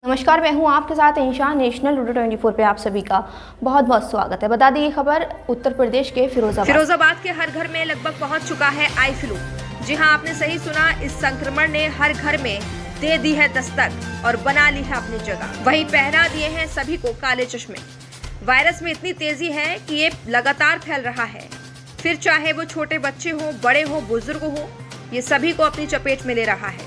नमस्कार, मैं हूं आपके साथ इंशान। नेशनल लूडो 24 पे आप सभी का बहुत बहुत स्वागत है। बता दें ये खबर उत्तर प्रदेश के फिरोजाबाद के हर घर में लगभग पहुंच चुका है आई फ्लू। जी हां, आपने सही सुना, इस संक्रमण ने हर घर में दे दी है दस्तक और बना ली है अपनी जगह। वहीं पहना दिए हैं सभी को काले चश्मे। वायरस में इतनी तेजी है कि ये लगातार फैल रहा है, फिर चाहे वो छोटे बच्चे हो, बड़े हो, बुजुर्ग हो, ये सभी को अपनी चपेट में ले रहा है।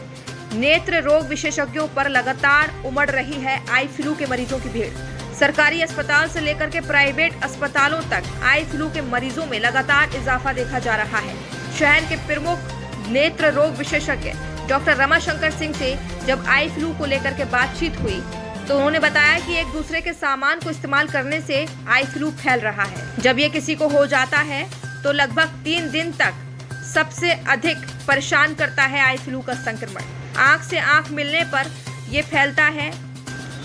नेत्र रोग विशेषज्ञों पर लगातार उमड़ रही है आई फ्लू के मरीजों की भीड़। सरकारी अस्पताल से लेकर के प्राइवेट अस्पतालों तक आई फ्लू के मरीजों में लगातार इजाफा देखा जा रहा है। शहर के प्रमुख नेत्र रोग विशेषज्ञ डॉक्टर रमाशंकर सिंह से जब आई फ्लू को लेकर के बातचीत हुई तो उन्होंने बताया कि एक दूसरे के सामान को इस्तेमाल करने से आई फ्लू फैल रहा है। जब ये किसी को हो जाता है तो लगभग 3 दिन तक सबसे अधिक परेशान करता है आई फ्लू का संक्रमण। आंख से आंख मिलने पर यह फैलता है।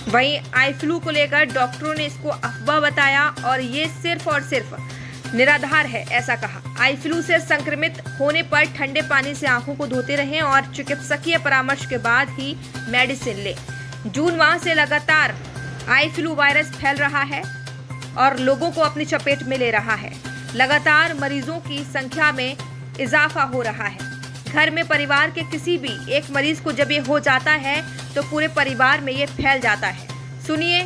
वहीं आई फ्लू को लेकर डॉक्टरों ने इसको अफवाह बताया और ये सिर्फ और सिर्फ निराधार है, ऐसा कहा। आई फ्लू से संक्रमित होने पर ठंडे पानी से आंखों को धोते रहें और चिकित्सकीय परामर्श के बाद ही मेडिसिन लें। जून माह से लगातार आई फ्लू वायरस फैल रहा है और लोगों को अपनी चपेट में ले रहा है। लगातार मरीजों की संख्या में इजाफा हो रहा है। घर में परिवार के किसी भी एक मरीज को जब ये हो जाता है तो पूरे परिवार में ये फैल जाता है। सुनिए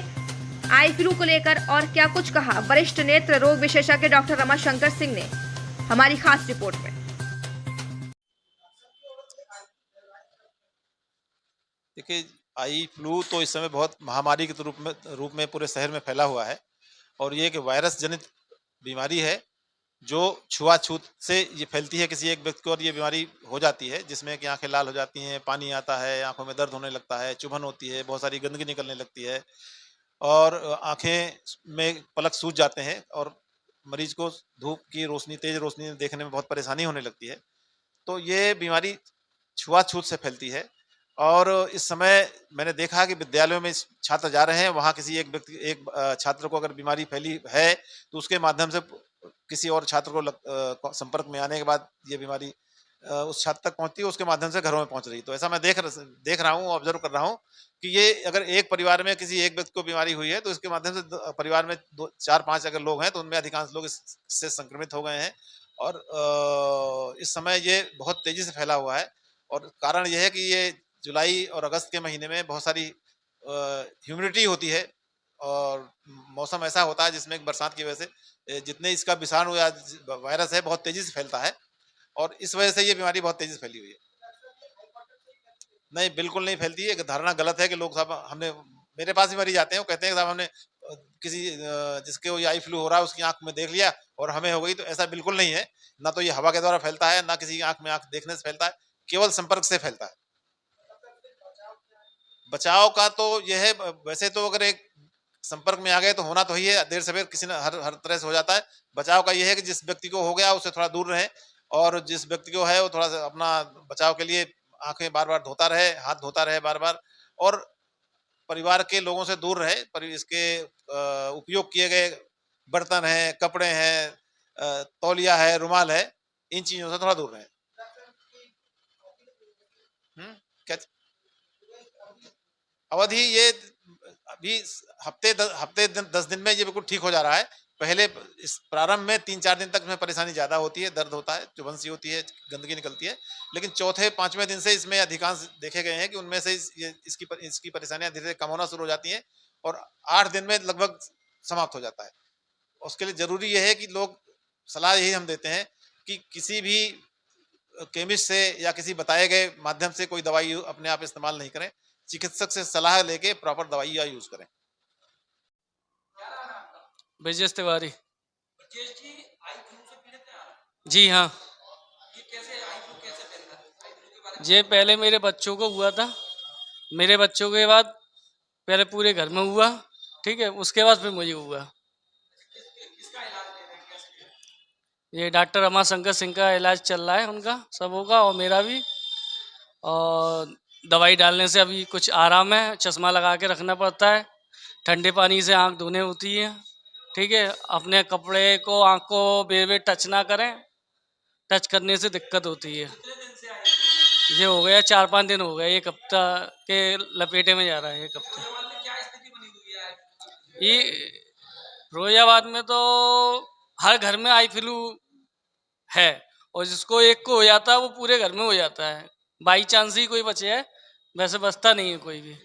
आई फ्लू को लेकर और क्या कुछ कहा वरिष्ठ नेत्र रोग विशेषज्ञ डॉक्टर रमाशंकर सिंह ने हमारी खास रिपोर्ट में। देखिए, आई फ्लू तो इस समय बहुत महामारी के रूप में पूरे शहर में फैला हुआ है और ये एक वायरस जनित बीमारी है जो छुआछूत से ये फैलती है किसी एक व्यक्ति को और ये बीमारी हो जाती है, जिसमें कि आंखें लाल हो जाती हैं, पानी आता है, आंखों में दर्द होने लगता है, चुभन होती है, बहुत सारी गंदगी निकलने लगती है और आंखें में पलक सूज जाते हैं और मरीज को धूप की रोशनी, तेज रोशनी देखने में बहुत परेशानी होने लगती है। तो ये बीमारी छुआछूत से फैलती है और इस समय मैंने देखा कि विद्यालयों में छात्र जा रहे हैं, वहाँ किसी एक छात्र को अगर बीमारी फैली है तो उसके माध्यम से किसी और छात्र को संपर्क में आने के बाद ये बीमारी उस छात्र तक पहुंचती है, उसके माध्यम से घरों में पहुंच रही है। तो ऐसा मैं देख रहा हूँ, ऑब्जर्व कर रहा हूँ कि ये अगर एक परिवार में किसी एक व्यक्ति को बीमारी हुई है तो इसके माध्यम से परिवार में 4-5 अगर लोग हैं तो उनमें अधिकांश लोग इससे संक्रमित हो गए हैं और इस समय ये बहुत तेजी से फैला हुआ है और कारण यह है कि ये जुलाई और अगस्त के महीने में बहुत सारी ह्यूमिडिटी होती है और मौसम ऐसा होता है जिसमें बरसात की वजह से जितने इसका विषाणु या वायरस है बहुत तेजी से फैलता है और इस वजह से ये बीमारी बहुत तेजी से फैली हुई है। नहीं, बिल्कुल नहीं फैलती है। एक धारणा गलत है कि लोग साहब हमने मेरे पास भी मरीज आते हैं, वो कहते हैं साहब हमने किसी जिसके वो आई फ्लू हो रहा है उसकी आंख में देख लिया और हमें हो गई। तो ऐसा बिल्कुल नहीं है। ना तो ये हवा के द्वारा फैलता है, ना किसी की आंख में आंख देखने से फैलता है, केवल संपर्क से फैलता है। बचाव का तो यह है, वैसे तो अगर एक संपर्क में आ गए तो होना तो ही है, देर सवेर किसी ने हर तरह से हो जाता है। बचाव का यह है कि जिस व्यक्ति को हो गया उससे थोड़ा दूर रहे और जिस व्यक्ति को है वो थोड़ा सा अपना बचाव के लिए आंखें बार बार धोता रहे, हाथ धोता रहे बार बार और परिवार के लोगों से दूर रहे। पर इसके उपयोग किए गए बर्तन हैं, कपड़े हैं, तौलिया है, रुमाल है, इन चीजों से थोड़ा दूर रहे। क्या अवधि? ये अभी हफ्ते 10 दिन में ये बिल्कुल ठीक हो जा रहा है। पहले इस प्रारंभ में 3-4 दिन तक में परेशानी ज्यादा होती है, दर्द होता है, चुभन सी होती है, गंदगी निकलती है, लेकिन चौथे 5वें दिन से इसमें अधिकांश देखे गए हैं कि उनमें से इसकी परेशानियां धीरे धीरे कम होना शुरू हो जाती हैं और 8 दिन में लगभग समाप्त हो जाता है। उसके लिए जरूरी यह है कि लोग, सलाह यही हम देते हैं कि किसी भी केमिस्ट से या किसी बताए गए माध्यम से कोई दवाई अपने आप इस्तेमाल नहीं करें। चिकित्सक से सलाह लेके प्रॉपर दवाई या यूज करें। ब्रजेश तिवारी। जी हाँ, ये पहले मेरे बच्चों को हुआ था, मेरे बच्चों के बाद पहले पूरे घर में हुआ, ठीक है, उसके बाद फिर मुझे हुआ। ये डॉक्टर रमाशंकर सिंह का इलाज चल रहा है, उनका सबों का और मेरा भी, और दवाई डालने से अभी कुछ आराम है। चश्मा लगा के रखना पड़ता है, ठंडे पानी से आंख धोने होती है, ठीक है। अपने कपड़े को, आंख को बेर बेर टच ना करें, टच करने से दिक्कत होती है। ये हो गया 4-5 दिन हो गए, एक हफ्ता के लपेटे में जा रहा है एक हफ्ते। ये फिरोजाबाद में तो हर घर में आई फ्लू है, और जिसको एक को हो जाता है वो पूरे घर में हो जाता है। बाई चांस ही कोई बचे है, वैसे बचता नहीं है कोई भी।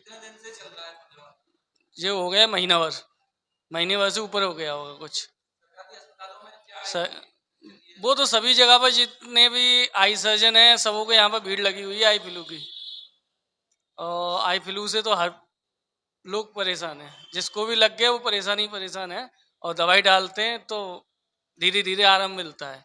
ये हो गया महीने भर से ऊपर हो गया होगा कुछ। स, वो तो सभी जगह पर जितने भी आई सर्जन है सबों को यहाँ पर भीड़ लगी हुई है आई फ्लू की। और आई फ्लू से तो हर लोग परेशान है, जिसको भी लग गया वो परेशान है, और दवाई डालते हैं तो धीरे धीरे आराम मिलता है।